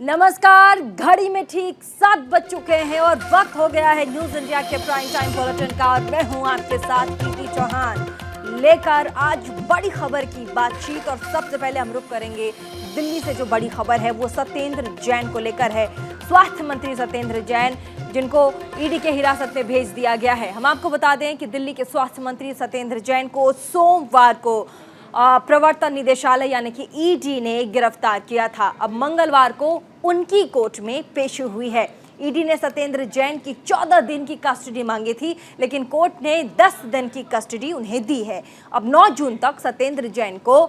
नमस्कार। घड़ी में ठीक 7 बज चुके हैं और वक्त हो गया है न्यूज इंडिया के प्राइम टाइम बुलेटिन का। और मैं हूं आपके साथ कीर्ति चौहान, लेकर आज बड़ी खबर की बातचीत। और सबसे पहले हम रुक करेंगे दिल्ली से। जो बड़ी खबर है वो सत्येंद्र जैन को लेकर है। स्वास्थ्य मंत्री सत्येंद्र जैन, जिनको ईडी के हिरासत में भेज दिया गया है। हम आपको बता दें कि दिल्ली के स्वास्थ्य मंत्री सत्येंद्र जैन को सोमवार को प्रवर्तन निदेशालय यानी कि ईडी ने गिरफ्तार किया था। अब मंगलवार को उनकी कोर्ट में पेशी हुई है। ईडी ने सत्येंद्र जैन की 14 दिन की कस्टडी मांगी थी, लेकिन कोर्ट ने 10 दिन की कस्टडी उन्हें दी है। अब 9 जून तक सत्येंद्र जैन को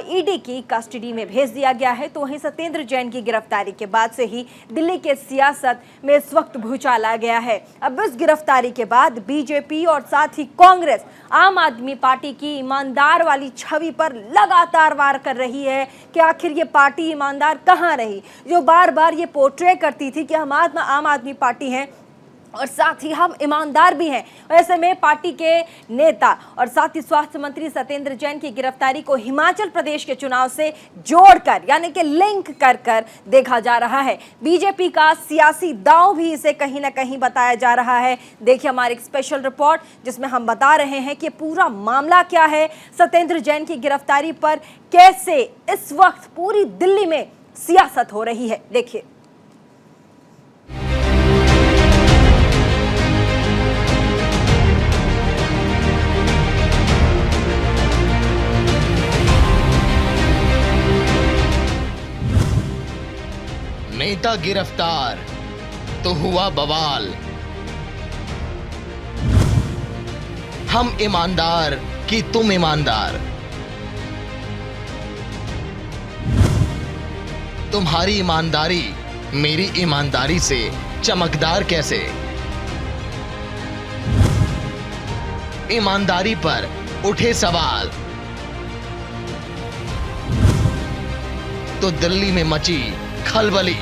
ईडी की कस्टडी में भेज दिया गया है। तो वहीं सत्येंद्र जैन की गिरफ्तारी के बाद से ही दिल्ली के सियासत में इस वक्त भूचाल आ गया है। अब इस गिरफ्तारी के बाद बीजेपी और साथ ही कांग्रेस आम आदमी पार्टी की ईमानदार वाली छवि पर लगातार वार कर रही है कि आखिर ये पार्टी ईमानदार कहाँ रही, जो बार बार ये पोर्ट्रे करती थी कि हम आम आदमी पार्टी हैं और साथ ही हम ईमानदार भी हैं। ऐसे में पार्टी के नेता और साथ ही स्वास्थ्य मंत्री सत्येंद्र जैन की गिरफ्तारी को हिमाचल प्रदेश के चुनाव से जोड़कर यानी कि लिंक कर देखा जा रहा है। बीजेपी का सियासी दांव भी इसे कहीं ना कहीं बताया जा रहा है। देखिए हमारी एक स्पेशल रिपोर्ट जिसमें हम बता रहे हैं कि पूरा मामला क्या है, सत्येंद्र जैन की गिरफ्तारी पर कैसे इस वक्त पूरी दिल्ली में सियासत हो रही है। देखिए। नेता गिरफ्तार तो हुआ बवाल। हम ईमानदार कि तुम ईमानदार, तुम्हारी ईमानदारी मेरी ईमानदारी से चमकदार कैसे। ईमानदारी पर उठे सवाल तो दिल्ली में मची खलबली।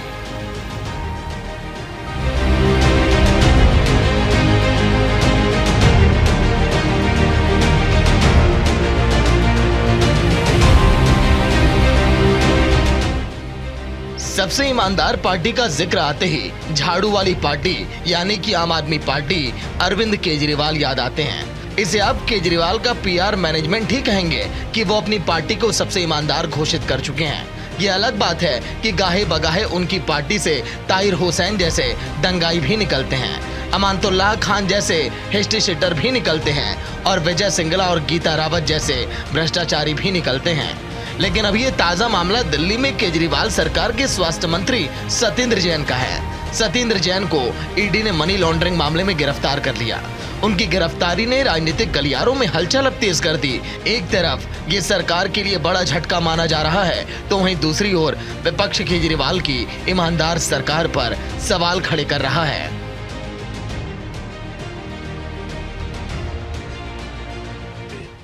सबसे ईमानदार पार्टी का जिक्र आते ही झाड़ू वाली पार्टी यानी कि आम आदमी पार्टी अरविंद केजरीवाल याद आते हैं। इसे अब केजरीवाल का पीआर मैनेजमेंट ही कहेंगे कि वो अपनी पार्टी को सबसे ईमानदार घोषित कर चुके हैं। ये अलग बात है कि गाहे बगाहे उनकी पार्टी से ताहिर हुसैन जैसे दंगाई भी निकलते हैं, अमानतुल्लाह खान जैसे हिस्ट्री शीटर भी निकलते हैं और विजय सिंगला और गीता रावत जैसे भ्रष्टाचारी भी निकलते हैं। लेकिन अब ये ताजा मामला दिल्ली में केजरीवाल सरकार के स्वास्थ्य मंत्री सत्येंद्र जैन का है। सत्येंद्र जैन को ईडी ने मनी लॉन्ड्रिंग मामले में गिरफ्तार कर लिया। उनकी गिरफ्तारी ने राजनीतिक गलियारों में हलचल अब तेज कर दी। एक तरफ ये सरकार के लिए बड़ा झटका माना जा रहा है, तो वहीं दूसरी ओर विपक्ष केजरीवाल की ईमानदार सरकार पर सवाल खड़े कर रहा है।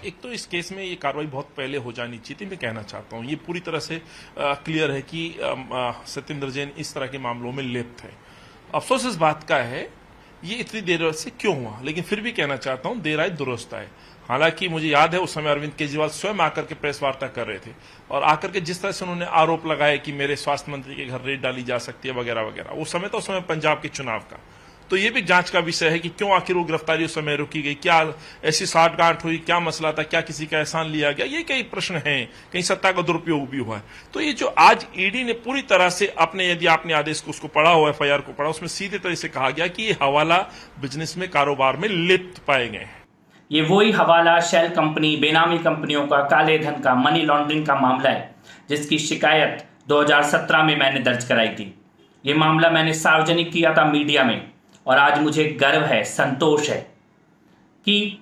एक तो इस केस में ये कार्रवाई बहुत पहले हो जानी चाहिए थी। मैं कहना चाहता हूँ ये पूरी तरह से क्लियर है कि सत्येंद्र जैन इस तरह के मामलों में लिप्त है। अफसोस इस बात का है ये इतनी देर से क्यों हुआ, लेकिन फिर भी कहना चाहता हूँ देर आए दुरुस्त आए। हालांकि मुझे याद है उस समय अरविंद केजरीवाल स्वयं आकर के प्रेस वार्ता कर रहे थे और आकर के जिस तरह से उन्होंने आरोप लगाया कि मेरे स्वास्थ्य मंत्री के घर रेड डाली जा सकती है वगैरह वगैरह। उस समय पंजाब के चुनाव का, तो ये भी जांच का विषय है कि क्यों आखिर वो गिरफ्तारी उस समय रोकी गई, क्या ऐसी साठगांठ हुई, क्या मसला था, क्या किसी का एहसान लिया गया, ये कई प्रश्न हैं। कहीं सत्ता का दुरुपयोग भी हुआ है। तो ये जो आज ईडी ने पूरी तरह से अपने, यदि आपने आदेश को उसको पढ़ा हो, एफआईआर को पढ़ा, उसमें सीधे तरह से कहा गया कि ये हवाला बिजनेस में कारोबार में लिप्त पाए गए हैं। ये वही हवाला शेल कंपनी, बेनामी कंपनियों का काले धन का, मनी लॉन्ड्रिंग का मामला है जिसकी शिकायत 2017 में मैंने दर्ज कराई थी। ये मामला मैंने सार्वजनिक किया था मीडिया में और आज मुझे गर्व है, संतोष है कि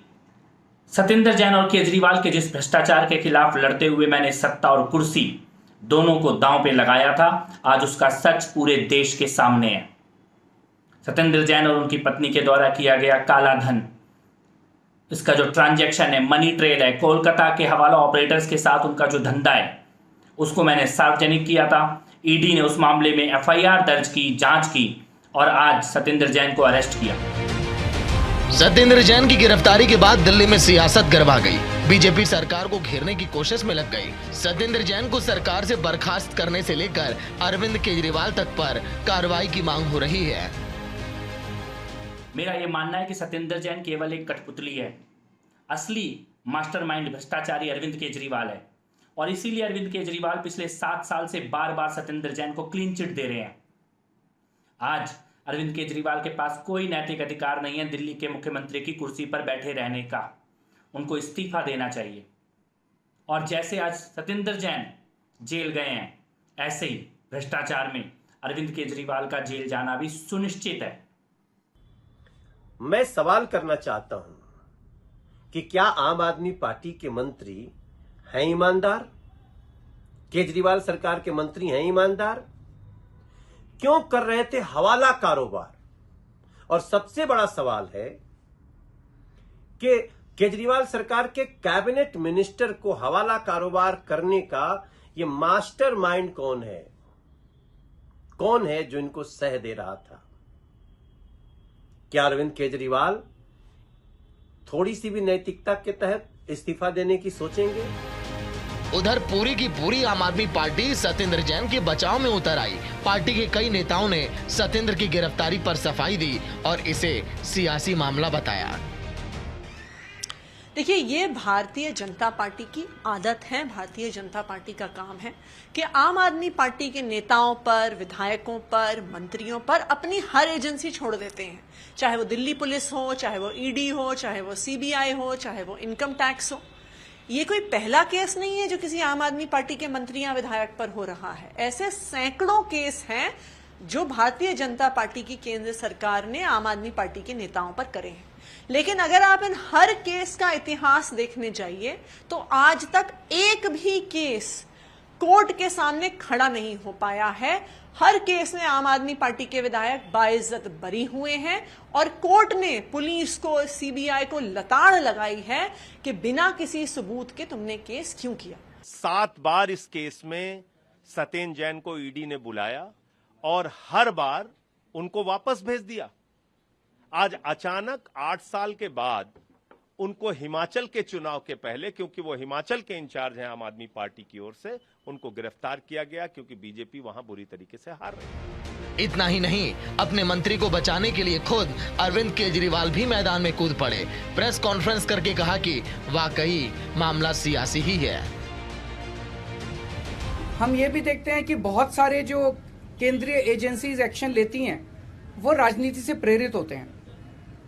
सत्येंद्र जैन और केजरीवाल के जिस भ्रष्टाचार के खिलाफ लड़ते हुए मैंने सत्ता और कुर्सी दोनों को दांव पे लगाया था, आज उसका सच पूरे देश के सामने है। सत्येंद्र जैन और उनकी पत्नी के द्वारा किया गया काला धन, इसका जो ट्रांजैक्शन है, मनी ट्रेल है, कोलकाता के हवाला ऑपरेटर्स के साथ उनका जो धंधा है, उसको मैंने सार्वजनिक किया था। ईडी ने उस मामले में एफआईआर दर्ज की, जांच की और आज सत्येंद्र जैन को अरेस्ट किया। सत्येंद्र जैन की गिरफ्तारी के बाद दिल्ली में सियासत गरमा गई। बीजेपी सरकार को घेरने की कोशिश में लग गई। सत्येंद्र जैन को सरकार से बर्खास्त करने से लेकर अरविंद केजरीवाल तक पर कार्रवाई की मांग हो रही है। मेरा ये मानना है कि सत्येंद्र जैन केवल एक कठपुतली है। असली मास्टरमाइंड भ्रष्टाचारी अरविंद केजरीवाल है और इसीलिए अरविंद केजरीवाल पिछले 7 साल से बार बार सत्येंद्र जैन को क्लीन चिट दे रहे हैं। आज अरविंद केजरीवाल के पास कोई नैतिक अधिकार नहीं है दिल्ली के मुख्यमंत्री की कुर्सी पर बैठे रहने का। उनको इस्तीफा देना चाहिए। और जैसे आज सत्येंद्र जैन जेल गए हैं, ऐसे ही भ्रष्टाचार में अरविंद केजरीवाल का जेल जाना भी सुनिश्चित है। मैं सवाल करना चाहता हूं कि क्या आम आदमी पार्टी के मंत्री हैं ईमानदार? केजरीवाल सरकार के मंत्री हैं ईमानदार? क्यों कर रहे थे हवाला कारोबार? और सबसे बड़ा सवाल है कि केजरीवाल सरकार के कैबिनेट मिनिस्टर को हवाला कारोबार करने का ये मास्टरमाइंड कौन है? कौन है जो इनको सह दे रहा था? क्या अरविंद केजरीवाल थोड़ी सी भी नैतिकता के तहत इस्तीफा देने की सोचेंगे? उधर पूरी की पूरी आम आदमी पार्टी सत्येंद्र जैन के बचाव में उतर आई। पार्टी के कई नेताओं ने सत्येंद्र की गिरफ्तारी पर सफाई दी और इसे सियासी मामला बताया। देखिए, ये भारतीय जनता पार्टी की आदत है, भारतीय जनता पार्टी का काम है कि आम आदमी पार्टी के नेताओं पर, विधायकों पर, मंत्रियों पर अपनी हर एजेंसी छोड़ देते हैं। चाहे वो दिल्ली पुलिस हो, चाहे वो ईडी हो, चाहे वो सीबीआई हो, चाहे वो इनकम टैक्स हो। ये कोई पहला केस नहीं है जो किसी आम आदमी पार्टी के मंत्री या विधायक पर हो रहा है। ऐसे सैकड़ों केस हैं जो भारतीय जनता पार्टी की केंद्र सरकार ने आम आदमी पार्टी के नेताओं पर करे हैं। लेकिन अगर आप इन हर केस का इतिहास देखने जाइए तो आज तक एक भी केस कोर्ट के सामने खड़ा नहीं हो पाया है। हर केस में आम आदमी पार्टी के विधायक बाइज्जत बरी हुए हैं और कोर्ट ने पुलिस को, सीबीआई को लताड़ लगाई है कि बिना किसी सबूत के तुमने केस क्यों किया। 7 बार इस केस में सत्येंद्र जैन को ईडी ने बुलाया और हर बार उनको वापस भेज दिया। आज अचानक 8 साल के बाद उनको हिमाचल के चुनाव के पहले, क्योंकि वो हिमाचल के इंचार्ज हैं आम आदमी पार्टी की ओर से, उनको गिरफ्तार किया गया क्योंकि बीजेपी वहां बुरी तरीके से हार रही है। इतना ही नहीं, अपने मंत्री को बचाने के लिए खुद अरविंद केजरीवाल भी मैदान में कूद पड़े। प्रेस कॉन्फ्रेंस करके कहा कि वाकई मामला सियासी ही है। हम ये भी देखते हैं कि बहुत सारे जो केंद्रीय एजेंसीज एक्शन लेती हैं वो राजनीति से प्रेरित होते हैं।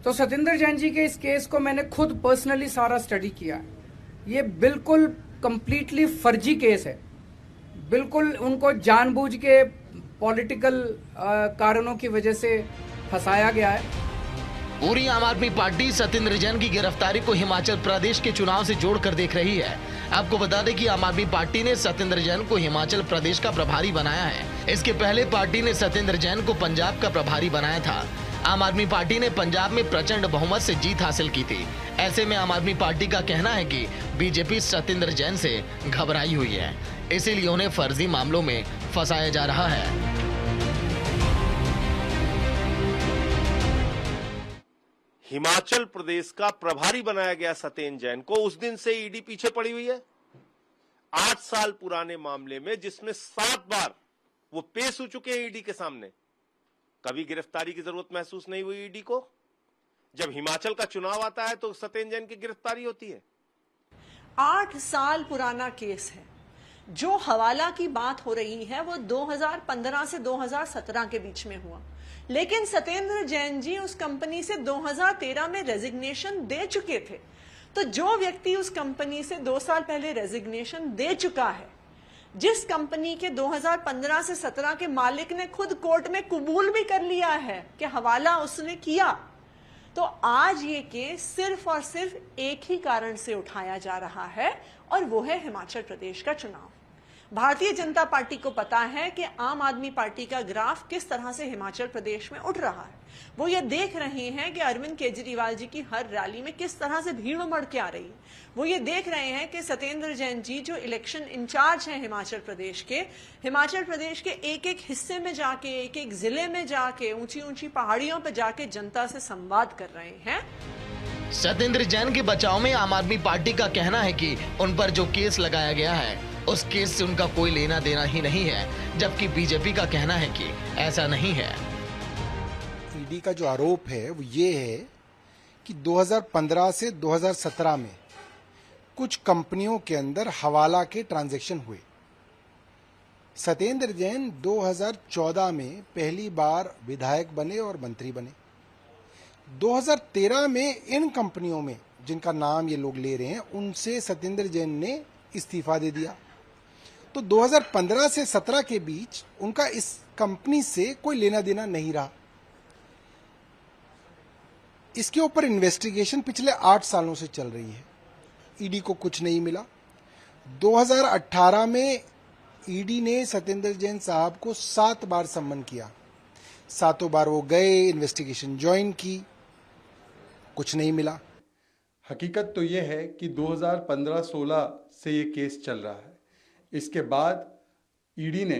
तो सत्येंद्र जैन जी के इस केस को मैंने खुद पर्सनली सारा स्टडी किया है। ये बिल्कुल कंप्लीटली फर्जी केस है। बिल्कुल उनको जानबूझ के पॉलिटिकल कारणों की वजह से फंसाया गया है। पूरी आम आदमी पार्टी सत्येंद्र जैन की गिरफ्तारी को हिमाचल प्रदेश के चुनाव से जोड़कर देख रही है। आपको बता दें कि आम आदमी पार्टी ने सत्येंद्र जैन को हिमाचल प्रदेश का प्रभारी बनाया है। इसके पहले पार्टी ने सत्येंद्र जैन को पंजाब का प्रभारी बनाया था। आम आदमी पार्टी ने पंजाब में प्रचंड बहुमत से जीत हासिल की थी। ऐसे में आम आदमी पार्टी का कहना है कि बीजेपी सत्येंद्र जैन से घबराई हुई है, इसीलिए उन्हें फर्जी मामलों में फंसाया जा रहा है। हिमाचल प्रदेश का प्रभारी बनाया गया सत्येंद्र जैन को, उस दिन से ईडी पीछे पड़ी हुई है। 8 साल पुराने मामले में जिसमें 7 बार वो पेश हो चुके हैं ईडी के सामने, कभी गिरफ्तारी की जरूरत महसूस नहीं हुई ईडी को। जब हिमाचल का चुनाव आता है तो सत्येंद्र जैन की गिरफ्तारी होती है। 8 साल पुराना केस है। जो हवाला की बात हो रही है वो 2015 से 2017 के बीच में हुआ, लेकिन सत्येंद्र जैन जी उस कंपनी से 2013 में रेजिग्नेशन दे चुके थे। तो जो व्यक्ति उस कंपनी से 2 साल पहले रेजिग्नेशन दे चुका है, जिस कंपनी के 2015 से 17 के मालिक ने खुद कोर्ट में कबूल भी कर लिया है कि हवाला उसने किया, तो आज ये केस सिर्फ और सिर्फ एक ही कारण से उठाया जा रहा है और वो है हिमाचल प्रदेश का चुनाव। भारतीय जनता पार्टी को पता है कि आम आदमी पार्टी का ग्राफ किस तरह से हिमाचल प्रदेश में उठ रहा है। वो ये देख रहे हैं कि अरविंद केजरीवाल जी की हर रैली में किस तरह से भीड़ उमड़ के आ रही है। वो ये देख रहे हैं कि सत्येंद्र जैन जी जो इलेक्शन इंचार्ज हैं हिमाचल प्रदेश के एक एक हिस्से में जाके, एक एक जिले में जाके, ऊंची ऊंची पहाड़ियों पर जाके जनता से संवाद कर रहे हैं। सत्येंद्र जैन के बचाव में आम आदमी पार्टी का कहना है कि उन पर जो केस लगाया गया है उस केस से उनका कोई लेना देना ही नहीं है, जबकि बीजेपी का कहना है कि ऐसा नहीं है। ईडी का जो आरोप है वो ये है कि 2015 से 2017 में कुछ कंपनियों के अंदर हवाला के ट्रांजैक्शन हुए। सत्येंद्र जैन 2014 में पहली बार विधायक बने और मंत्री बने। 2013 में इन कंपनियों में जिनका नाम ये लोग ले रहे हैं उनसे सत्येंद्र जैन ने इस्तीफा दे दिया। तो 2015 से 17 के बीच उनका इस कंपनी से कोई लेना देना नहीं रहा। इसके ऊपर इन्वेस्टिगेशन पिछले 8 सालों से चल रही है। ईडी को कुछ नहीं मिला। 2018 में ईडी ने सत्येंद्र जैन साहब को 7 बार सम्मन किया। 7 बार वो गए, इन्वेस्टिगेशन ज्वाइन की, कुछ नहीं मिला। हकीकत तो ये है कि 2015-16 से ये केस चल रहा है। इसके बाद ईडी ने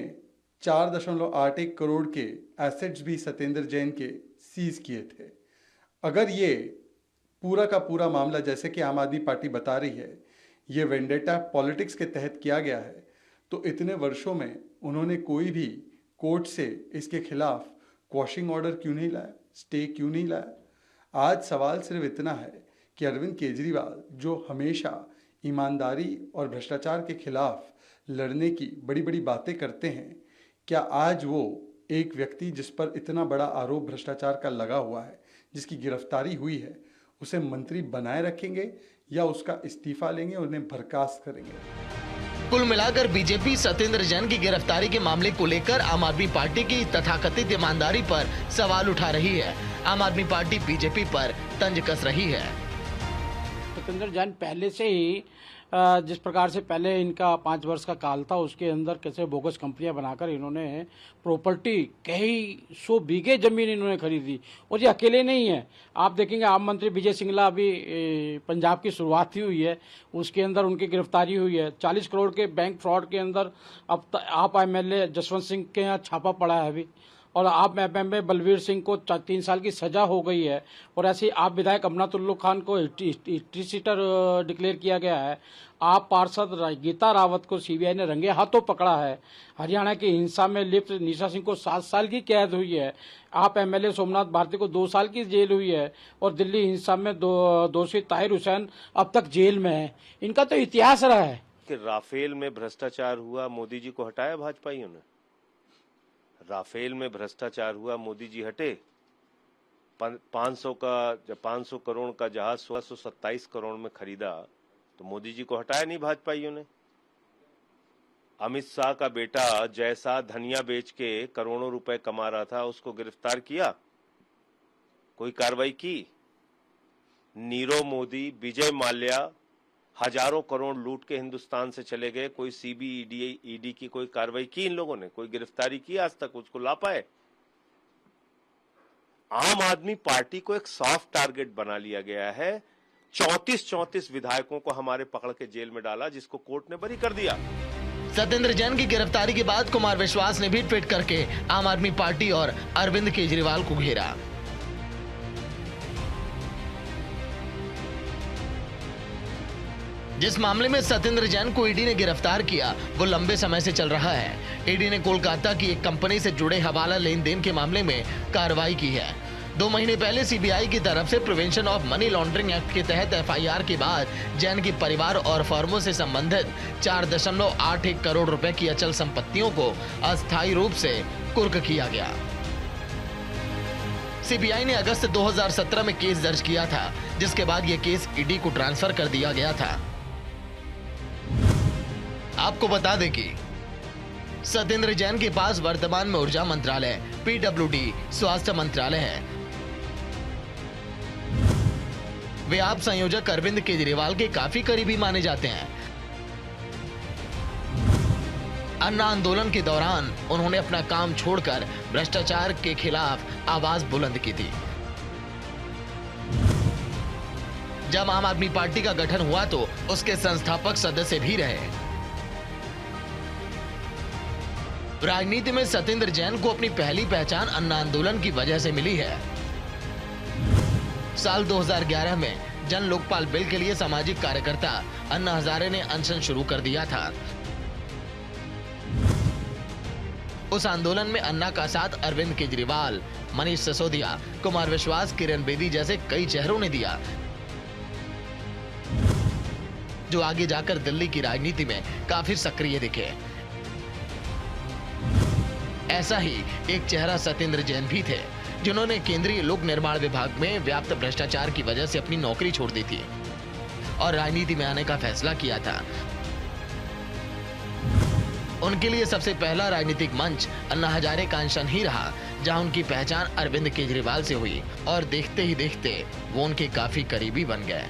4.81 करोड़ के एसेट्स भी सत्येंद्र जैन के सीज किए थे। अगर ये पूरा का पूरा मामला, जैसे कि आम आदमी पार्टी बता रही है, ये वेंडेटा पॉलिटिक्स के तहत किया गया है, तो इतने वर्षों में उन्होंने कोई भी कोर्ट से इसके खिलाफ क्वॉशिंग ऑर्डर क्यों नहीं लाया, स्टे क्यों नहीं लाया? आज सवाल सिर्फ इतना है कि अरविंद केजरीवाल जो हमेशा ईमानदारी और भ्रष्टाचार के खिलाफ लड़ने की बड़ी बड़ी बातें करते हैं, क्या आज वो एक व्यक्ति जिस पर इतना बड़ा आरोप भ्रष्टाचार का लगा हुआ है, जिसकी गिरफ्तारी हुई है, उसे मंत्री बनाए रखेंगे या उसका इस्तीफा लेंगे, उन्हें बर्खास्त करेंगे? कुल मिलाकर बीजेपी सत्येंद्र जैन की गिरफ्तारी के मामले को लेकर आम आदमी पार्टी की तथाकथित ईमानदारी पर सवाल उठा रही है। आम आदमी पार्टी बीजेपी पर तंज कस रही है। सत्येंद्र जैन पहले से ही जिस प्रकार से पहले इनका 5 वर्ष का काल था, उसके अंदर कैसे बोगस कंपनियां बनाकर इन्होंने प्रॉपर्टी कई 100 बीघे जमीन इन्होंने खरीदी। और ये अकेले नहीं है, आप देखेंगे आम मंत्री विजय सिंगला अभी पंजाब की शुरुआत ही हुई है, उसके अंदर उनकी गिरफ्तारी हुई है। 40 करोड़ के बैंक फ्रॉड के अंदर अब आप MLA जसवंत सिंह के यहाँ छापा पड़ा है अभी, और आप एमएलए बलवीर सिंह को 3 साल की सजा हो गई है। और ऐसे ही आप विधायक अमनातुल्लू खान को हिस्ट्री सीटर डिक्लेयर किया गया है। आप पार्षद गीता रावत को सीबीआई ने रंगे हाथों पकड़ा है। हरियाणा की हिंसा में लिप्त निशा सिंह को 7 साल की कैद हुई है। आप MLA सोमनाथ भारती को 2 साल की जेल हुई है। और दिल्ली हिंसा में दोषी ताहिर हुसैन अब तक जेल में है। इनका तो इतिहास रहा है कि राफेल में भ्रष्टाचार हुआ, मोदी जी को हटाया भाजपाइयों ने। राफेल में भ्रष्टाचार हुआ, मोदी जी हटे। 500 करोड़ का जहाज 1627 करोड़ में खरीदा, तो मोदी जी को हटाया नहीं भाजपाइयों ने। अमित शाह का बेटा जैसा धनिया बेच के करोड़ों रुपए कमा रहा था, उसको गिरफ्तार किया, कोई कार्रवाई की? नीरव मोदी, विजय माल्या हजारों करोड़ लूट के हिंदुस्तान से चले गए, कोई CBI, ED की कोई कार्रवाई की इन लोगों ने? कोई गिरफ्तारी की आज तक? उसको ला पाए? आम आदमी पार्टी को एक सॉफ्ट टारगेट बना लिया गया है। 34 विधायकों को हमारे पकड़ के जेल में डाला, जिसको कोर्ट ने बरी कर दिया। सत्येंद्र जैन की गिरफ्तारी के बाद कुमार विश्वास ने भी ट्वीट करके आम आदमी पार्टी और अरविंद केजरीवाल को घेरा। जिस मामले में सत्येंद्र जैन को ईडी ने गिरफ्तार किया वो लंबे समय से चल रहा है। ईडी ने कोलकाता की एक कंपनी से जुड़े हवाला लेन देन के मामले में कार्रवाई की है। 2 महीने पहले CBI की तरफ से prevention of money laundering act के तहत FIR के बाद जैन की परिवार और फर्मों से संबंधित 4.81 करोड़ रुपए की अचल संपत्तियों को अस्थायी रूप से कुर्क किया गया। CBI ने अगस्त 2017 में केस दर्ज किया था, जिसके बाद यह केस ईडी को ट्रांसफर कर दिया गया था। आपको बता दें कि सत्येंद्र जैन के पास वर्तमान में ऊर्जा मंत्रालय, PWD, स्वास्थ्य मंत्रालय है। वे आप संयोजक अरविंद केजरीवाल के काफी करीबी माने जाते हैं। अन्ना आंदोलन के दौरान उन्होंने अपना काम छोड़कर भ्रष्टाचार के खिलाफ आवाज बुलंद की थी। जब आम आदमी पार्टी का गठन हुआ तो उसके संस्थापक सदस्य भी रहे। राजनीति में सत्येंद्र जैन को अपनी पहली पहचान अन्ना आंदोलन की वजह से मिली है। साल 2011 में जन लोकपाल बिल के लिए सामाजिक कार्यकर्ता अन्ना हजारे ने अनशन शुरू कर दिया था। उस आंदोलन में अन्ना का साथ अरविंद केजरीवाल, मनीष सिसोदिया, कुमार विश्वास, किरण बेदी जैसे कई चेहरों ने दिया, जो आगे जाकर दिल्ली की राजनीति में काफी सक्रिय दिखे। ऐसा ही एक चेहरा सत्येंद्र जैन भी थे, जिन्होंने केंद्रीय लोक निर्माण विभाग में व्याप्त भ्रष्टाचार की वजह से अपनी नौकरी छोड़ दी थी और राजनीति में आने का फैसला किया था। उनके लिए सबसे पहला राजनीतिक मंच अन्ना हजारे का अनशन ही रहा, जहां उनकी पहचान अरविंद केजरीवाल से हुई और देखते ही देखते वो उनके काफी करीबी बन गए।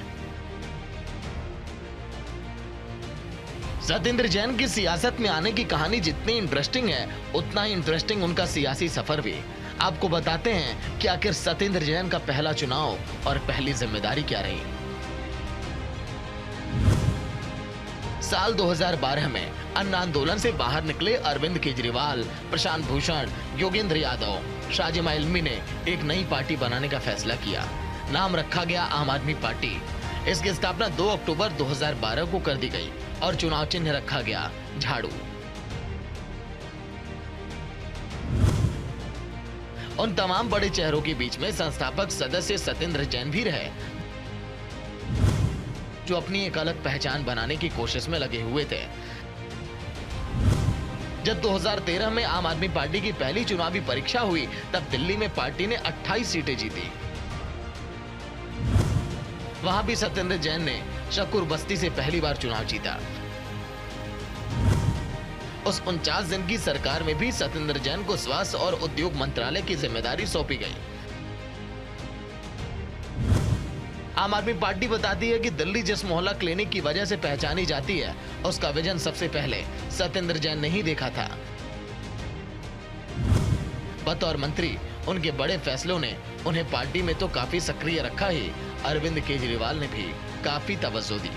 सत्येंद्र जैन की सियासत में आने की कहानी जितनी इंटरेस्टिंग है, उतना ही इंटरेस्टिंग उनका सियासी सफर भी। आपको बताते हैं कि आखिर सत्येंद्र जैन का पहला चुनाव और पहली जिम्मेदारी क्या रही। साल 2012 में अन्ना आंदोलन से बाहर निकले अरविंद केजरीवाल, प्रशांत भूषण, योगेंद्र यादव, शाजिमा इल्मी ने एक नई पार्टी बनाने का फैसला किया। नाम रखा गया आम आदमी पार्टी। इसकी स्थापना 2 अक्टूबर 2012 को कर दी गई और चुनाव चिन्ह रखा गया झाड़ू। उन तमाम बड़े चेहरों के बीच में संस्थापक सदस्य सत्येंद्र जैन भी रहे, जो अपनी एक अलग पहचान बनाने की कोशिश में लगे हुए थे। जब 2013 में आम आदमी पार्टी की पहली चुनावी परीक्षा हुई, तब दिल्ली में पार्टी ने 28 सीटें जीती। वहां भी सत्येंद्र जैन ने शकूर बस्ती से पहली बार चुनाव जीता। उस 49 दिन की सरकार में भी सत्येंद्र जैन को स्वास्थ्य और उद्योग मंत्रालय की जिम्मेदारी सौंपी गई। आम आदमी पार्टी बताती है कि दिल्ली जिस मोहल्ला क्लिनिक की वजह से पहचानी जाती है, उसका विजन सबसे पहले सत्येंद्र जैन ने ही देखा था। बतौर मंत्री उनके बड़े फैसलों ने उन्हें पार्टी में तो काफी सक्रिय रखा ही, अरविंद केजरीवाल ने भी काफी तवज्जो दी।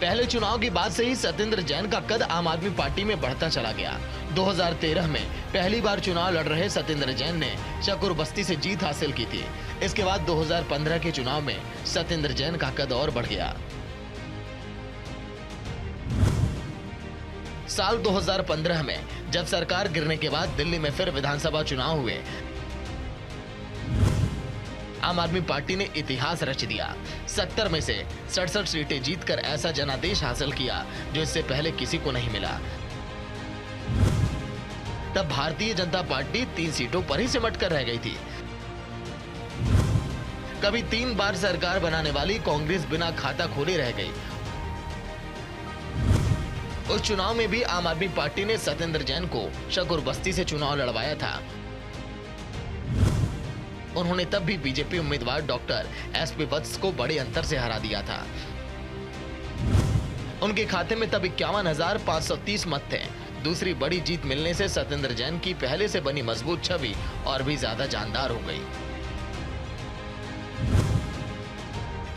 पहले चुनाव के बाद से ही सत्येंद्र जैन का कद आम आदमी पार्टी में बढ़ता चला गया। 2013 में पहली बार चुनाव लड़ रहे सत्येंद्र जैन ने शकूर बस्ती से जीत हासिल की थी। इसके बाद 2015 के चुनाव में सत्येंद्र जैन का कद और बढ़ गया। साल 2015 में जब सरकार गिरने के बाद दिल्ली में फिर विधानसभा चुनाव हुए, आम आदमी पार्टी ने इतिहास रच दिया। 70 में से 67 सीटें जीतकर ऐसा जनादेश हासिल किया जो इससे पहले किसी को नहीं मिला। तब भारतीय जनता पार्टी 3 सीटों पर ही सिमट कर रह गई थी। कभी 3 बार सरकार बनाने वाली कांग्रेस बिना खाता खोले रह गई। उस चुनाव में भी आम आदमी पार्टी ने सत्येंद्र जैन को शकूर बस्ती से चुनाव लड़वाया था। उन्होंने तब भी बीजेपी उम्मीदवार डॉक्टर एसपी वत्स को बड़े अंतर से हरा दिया था। उनके खाते में तब 51,530 मत थे। दूसरी बड़ी जीत मिलने से सत्येंद्र जैन की पहले से बनी मजबूत छवि और भी ज्यादा जानदार हो गई।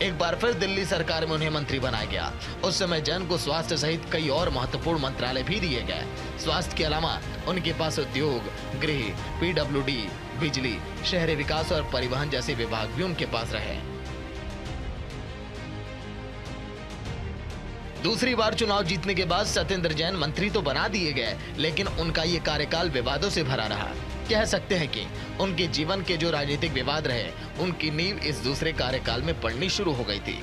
एक बार फिर दिल्ली सरकार में उन्हें मंत्री बनाया गया। उस समय जैन को स्वास्थ्य सहित कई और महत्वपूर्ण मंत्रालय भी दिए गए। स्वास्थ्य के अलावा उनके पास उद्योग, गृह, पीडब्ल्यूडी, बिजली, शहरी विकास और परिवहन जैसे विभाग भी उनके पास रहे। दूसरी बार चुनाव जीतने के बाद सत्येंद्र जैन मंत्री तो बना दिए गए, लेकिन उनका ये कार्यकाल विवादों से भरा रहा। कह सकते हैं कि उनके जीवन के जो राजनीतिक विवाद रहे, उनकी नींव इस दूसरे कार्यकाल में पड़नी शुरू हो गई थी।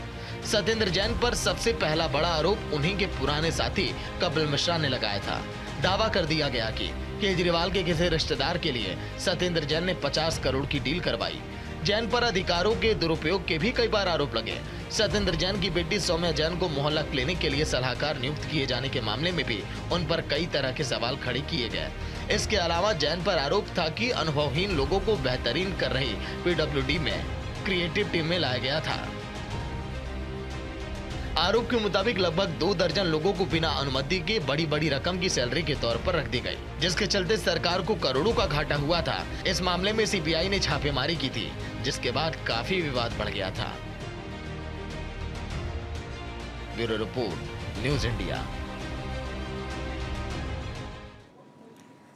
सत्येंद्र जैन पर सबसे पहला बड़ा आरोप उन्हीं के पुराने साथी कपिल मिश्रा ने लगाया था। दावा कर दिया गया कि केजरीवाल के किसी रिश्तेदार के लिए सत्येंद्र जैन ने 50 करोड़ की डील करवाई। जैन पर अधिकारों के दुरुपयोग के भी कई बार आरोप लगे। सत्येंद्र जैन की बेटी सौम्या जैन को मोहल्ला क्लिनिक के लिए सलाहकार नियुक्त किए जाने के मामले में भी उन पर कई तरह के सवाल खड़े किए गए। इसके अलावा जैन पर आरोप था कि अनुभवहीन लोगों को बेहतरीन कर रही पीडब्ल्यूडी में क्रिएटिव टीम में लाया गया था। आरोप के मुताबिक लगभग 2 दर्जन लोगों को बिना अनुमति के बड़ी बड़ी रकम की सैलरी के तौर पर रख दी गई, जिसके चलते सरकार को करोड़ों का घाटा हुआ था। इस मामले में सीबीआई ने छापेमारी की थी, जिसके बाद काफी विवाद बढ़ गया था। Bureau report, news India.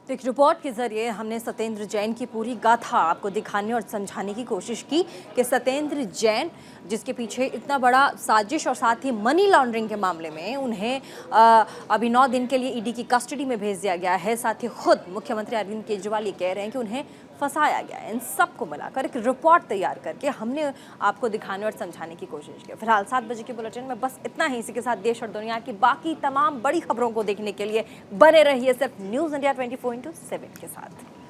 तो एक रिपोर्ट के जरिए हमने सत्येंद्र जैन की पूरी गाथा आपको दिखाने और समझाने की कोशिश की कि सत्येंद्र जैन जिसके पीछे इतना बड़ा साजिश और साथ ही मनी लॉन्ड्रिंग के मामले में उन्हें अभी 9 दिन के लिए ईडी की कस्टडी में भेज दिया गया है। साथ ही खुद मुख्यमंत्री अरविंद केजरीवाल ये कह रहे हैं कि उन्हें फंसाया गया है। इन सबको मिलाकर एक रिपोर्ट तैयार करके हमने आपको दिखाने और समझाने की कोशिश की। फिलहाल 7 बजे के बुलेटिन में बस इतना ही। इसी के साथ देश और दुनिया की बाकी तमाम बड़ी खबरों को देखने के लिए बने रहिए सिर्फ न्यूज़ इंडिया 24/7 के साथ।